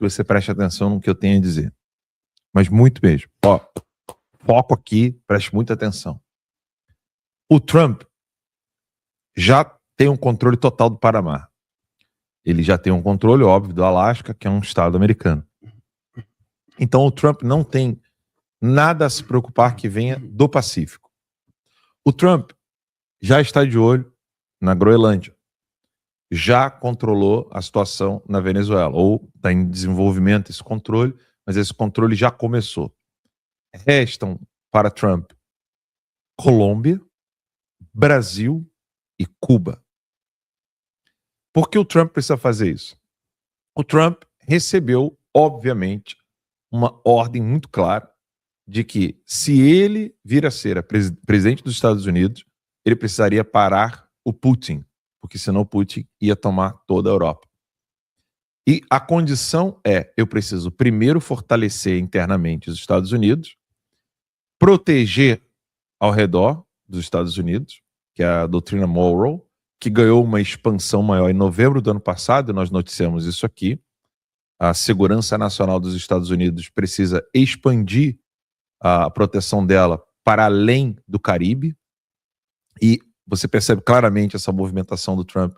que você preste atenção no que eu tenho a dizer. Mas muito mesmo. Ó, foco aqui, preste muita atenção. O Trump já tem um controle total do Panamá. Ele já tem um controle, óbvio, do Alasca, que é um estado americano. Então o Trump não tem nada a se preocupar que venha do Pacífico. O Trump já está de olho na Groenlândia. Já controlou a situação na Venezuela, ou está em desenvolvimento esse controle, mas esse controle já começou. Restam para Trump Colômbia, Brasil e Cuba. Por que o Trump precisa fazer isso? O Trump recebeu, obviamente, uma ordem muito clara de que, se ele vir a ser presidente dos Estados Unidos, ele precisaria parar o Putin, porque senão o Putin ia tomar toda a Europa. E a condição é: eu preciso primeiro fortalecer internamente os Estados Unidos, proteger ao redor dos Estados Unidos, que é a doutrina Monroe, que ganhou uma expansão maior em novembro do ano passado, e nós noticiamos isso aqui. A segurança nacional dos Estados Unidos precisa expandir a proteção dela para além do Caribe, e você percebe claramente essa movimentação do Trump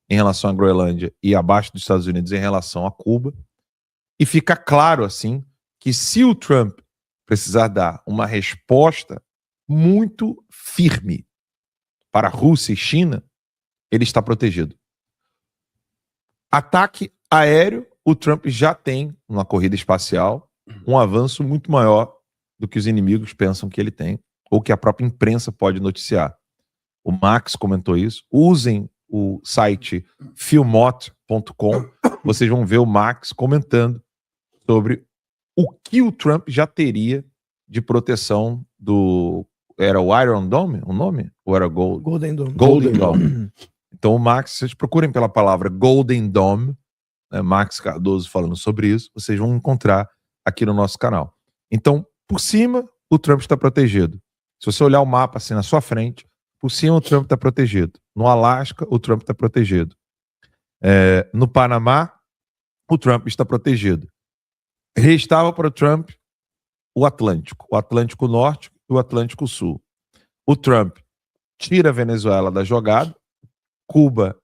em relação à Groenlândia e abaixo dos Estados Unidos em relação a Cuba. E fica claro, assim, que se o Trump precisar dar uma resposta muito firme para a Rússia e China, ele está protegido. Ataque aéreo, o Trump já tem, numa corrida espacial, um avanço muito maior do que os inimigos pensam que ele tem, ou que a própria imprensa pode noticiar. O Max comentou isso. Usem o site filmot.com, vocês vão ver o Max comentando sobre o que o Trump já teria de proteção do... Era o Iron Dome o nome? Ou era Golden Dome. Golden Dome. Então o Max, vocês procurem pela palavra Golden Dome, né, Max Cardoso falando sobre isso, vocês vão encontrar aqui no nosso canal. Então, por cima, o Trump está protegido. Se você olhar o mapa assim na sua frente, por cima o Trump está protegido. No Alasca, o Trump está protegido. No Panamá, o Trump está protegido. Restava para o Trump o Atlântico Norte e o Atlântico Sul. O Trump tira a Venezuela da jogada, Cuba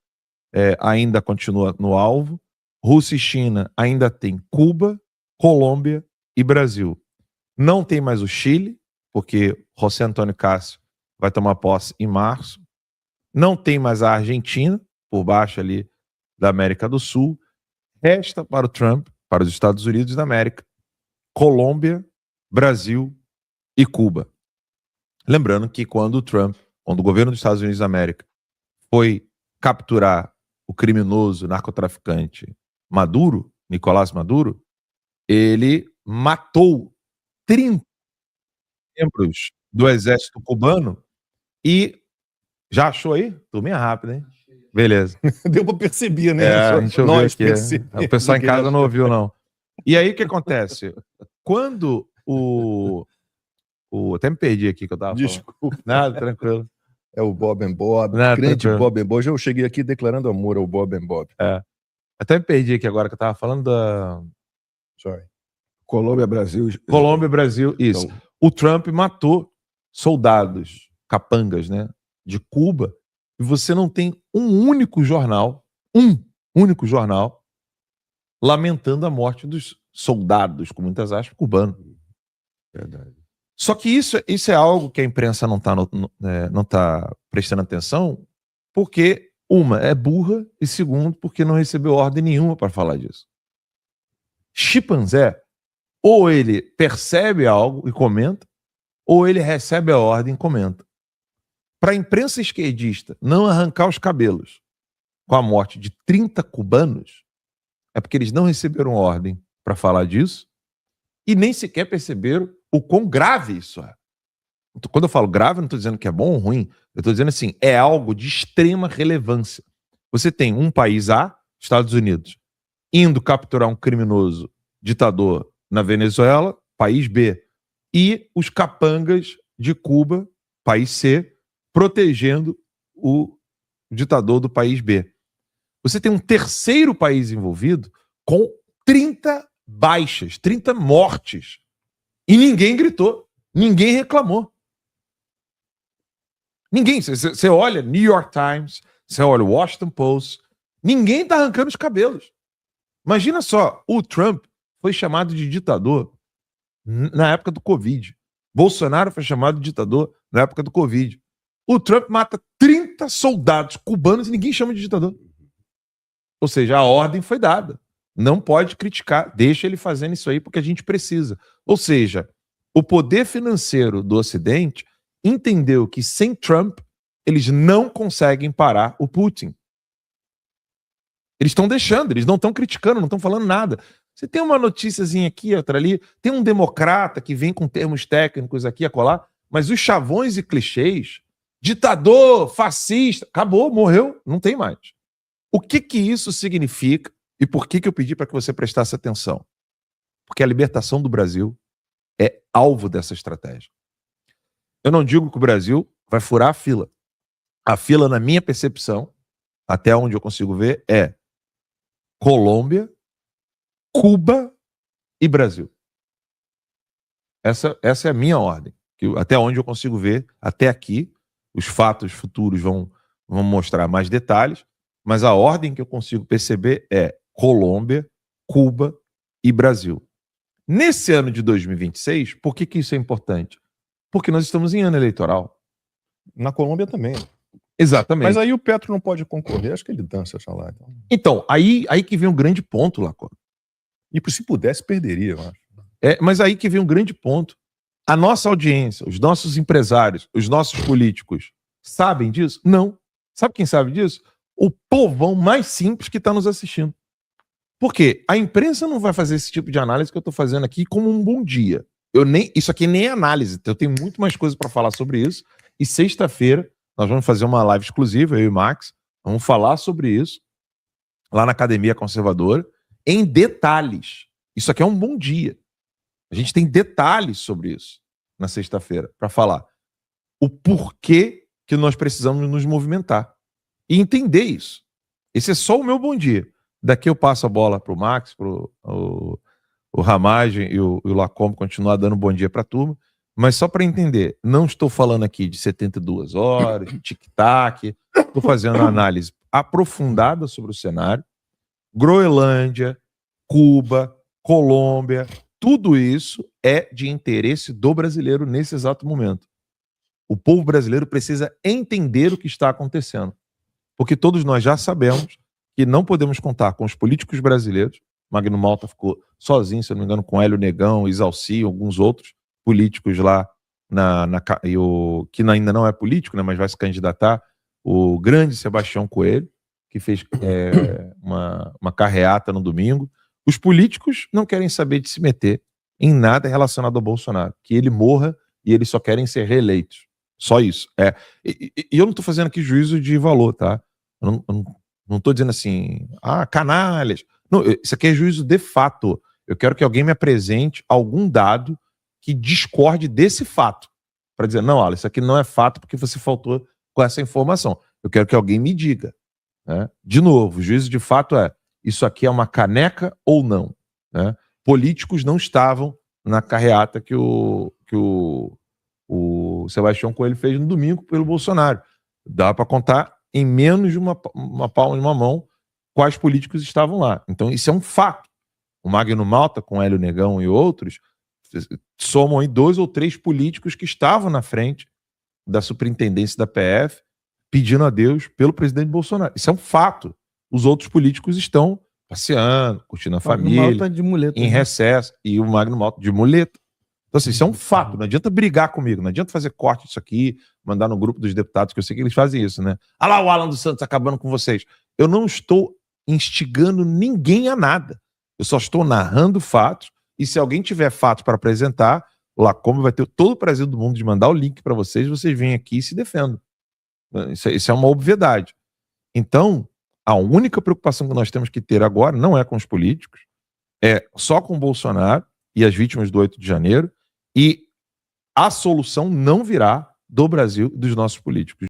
ainda continua no alvo, Rússia e China ainda tem Cuba, Colômbia e Brasil. Não tem mais o Chile, porque José Antônio Cássio vai tomar posse em março. Não tem mais a Argentina, por baixo ali da América do Sul. Resta para o Trump, para os Estados Unidos da América, Colômbia, Brasil e Cuba. Lembrando que quando o governo dos Estados Unidos da América foi capturar o criminoso narcotraficante Maduro, Nicolás Maduro, ele matou 30 membros do exército cubano e... Já achou aí? Turminha rápida, hein? Beleza. Deu pra perceber, né? A gente ouviu Nós aqui. O pessoal em casa não ouviu, não. E aí o que acontece? Quando até me perdi aqui que eu tava falando. Desculpa. Nada, tranquilo. É o Bob and Bob. Nada, Grande tranquilo. Bob and Bob. Hoje eu cheguei aqui declarando amor ao Bob and Bob. Até me perdi aqui agora que eu tava falando da... Sorry. Colômbia, Brasil. Colômbia, Brasil, isso. Então, O Trump matou soldados, capangas, né, de Cuba, e você não tem um único jornal lamentando a morte dos soldados, com muitas aspas, cubanos. verdade. Só que isso é algo que a imprensa não tá prestando atenção, porque, uma, é burra, e segundo, porque não recebeu ordem nenhuma para falar disso. Chimpanzé, ou ele percebe algo e comenta, ou ele recebe a ordem e comenta. Para a imprensa esquerdista não arrancar os cabelos com a morte de 30 cubanos, é porque eles não receberam ordem para falar disso e nem sequer perceberam o quão grave isso é. Quando eu falo grave, eu não estou dizendo que é bom ou ruim, eu estou dizendo assim, é algo de extrema relevância. Você tem um país A, Estados Unidos, indo capturar um criminoso ditador na Venezuela, país B, e os capangas de Cuba, país C, protegendo o ditador do país B. Você tem um terceiro país envolvido com 30 baixas, 30 mortes. E ninguém gritou, ninguém reclamou. Ninguém. Você olha New York Times, você olha Washington Post, ninguém tá arrancando os cabelos. Imagina só, o Trump foi chamado de ditador na época do Covid. Bolsonaro foi chamado de ditador na época do Covid. O Trump mata 30 soldados cubanos e ninguém chama de ditador. Ou seja, a ordem foi dada. Não pode criticar, deixa ele fazendo isso aí porque a gente precisa. Ou seja, o poder financeiro do Ocidente entendeu que sem Trump eles não conseguem parar o Putin. Eles estão deixando, eles não estão criticando, não estão falando nada. Você tem uma noticiazinha aqui, outra ali, tem um democrata que vem com termos técnicos aqui a colar, mas os chavões e clichês, ditador, fascista, acabou, morreu, não tem mais. O que que isso significa e por que que eu pedi para que você prestasse atenção? Porque a libertação do Brasil é alvo dessa estratégia. Eu não digo que o Brasil vai furar a fila. A fila, na minha percepção, até onde eu consigo ver, é Colômbia, Cuba e Brasil. Essa é a minha ordem. Até onde eu consigo ver, até aqui, os fatos futuros vão mostrar mais detalhes, mas a ordem que eu consigo perceber é Colômbia, Cuba e Brasil. Nesse ano de 2026, por que isso é importante? Porque nós estamos em ano eleitoral. Na Colômbia também. Exatamente. Mas aí o Petro não pode concorrer, acho que ele dança essa lá. Então, aí que vem um grande ponto, Lacó. E se pudesse, perderia, eu acho. Mas aí que vem um grande ponto. A nossa audiência, os nossos empresários, os nossos políticos, sabem disso? Não. Sabe quem sabe disso? O povão mais simples que está nos assistindo. Por quê? A imprensa não vai fazer esse tipo de análise que eu estou fazendo aqui como um bom dia. Isso aqui nem é análise, eu tenho muito mais coisa para falar sobre isso. E sexta-feira nós vamos fazer uma live exclusiva, eu e o Max, vamos falar sobre isso lá na Academia Conservadora, em detalhes. Isso aqui é um bom dia. A gente tem detalhes sobre isso na sexta-feira para falar o porquê que nós precisamos nos movimentar e entender isso. Esse é só o meu bom dia. Daqui eu passo a bola para o Max, para o Ramagem e o Lacombe continuar dando bom dia para a turma. Mas só para entender, não estou falando aqui de 72 horas, de tic-tac, estou fazendo uma análise aprofundada sobre o cenário. Groenlândia, Cuba, Colômbia, tudo isso é de interesse do brasileiro nesse exato momento. O povo brasileiro precisa entender o que está acontecendo. Porque todos nós já sabemos que não podemos contar com os políticos brasileiros. Magno Malta ficou sozinho, se não me engano, com Hélio Negão, Isalci e alguns outros políticos lá, que ainda não é político, né, mas vai se candidatar, o grande Sebastião Coelho, que fez uma carreata no domingo. Os políticos não querem saber de se meter em nada relacionado ao Bolsonaro. Que ele morra e eles só querem ser reeleitos. Só isso. E eu não estou fazendo aqui juízo de valor, tá? Eu não estou dizendo assim, canalhas. Não, isso aqui é juízo de fato. Eu quero que alguém me apresente algum dado que discorde desse fato. Para dizer, não, Alan, isso aqui não é fato porque você faltou com essa informação. Eu quero que alguém me diga. Né? De novo, o juízo de fato isso aqui é uma caneca ou não? Né? Políticos não estavam na carreata que o Sebastião Coelho fez no domingo pelo Bolsonaro. Dá para contar em menos de uma palma de uma mão quais políticos estavam lá. Então isso é um fato. O Magno Malta, com Hélio Negão e outros, somam aí 2 ou 3 políticos que estavam na frente da superintendência da PF pedindo a Deus pelo presidente Bolsonaro. Isso é um fato. Os outros políticos estão passeando, curtindo a família, de muleta, em recesso, e o Magno Malta de muleta. Então, assim, isso é um fato. Não adianta brigar comigo, não adianta fazer corte disso aqui, mandar no grupo dos deputados, que eu sei que eles fazem isso, né? Ah lá, o Alan dos Santos acabando com vocês. Eu não estou instigando ninguém a nada. Eu só estou narrando fatos, e se alguém tiver fatos para apresentar, o Lacombe vai ter todo o prazer do mundo de mandar o link para vocês vêm aqui e se defendam. Isso é uma obviedade. Então, a única preocupação que nós temos que ter agora não é com os políticos, é só com o Bolsonaro e as vítimas do 8 de janeiro, e a solução não virá do Brasil e dos nossos políticos.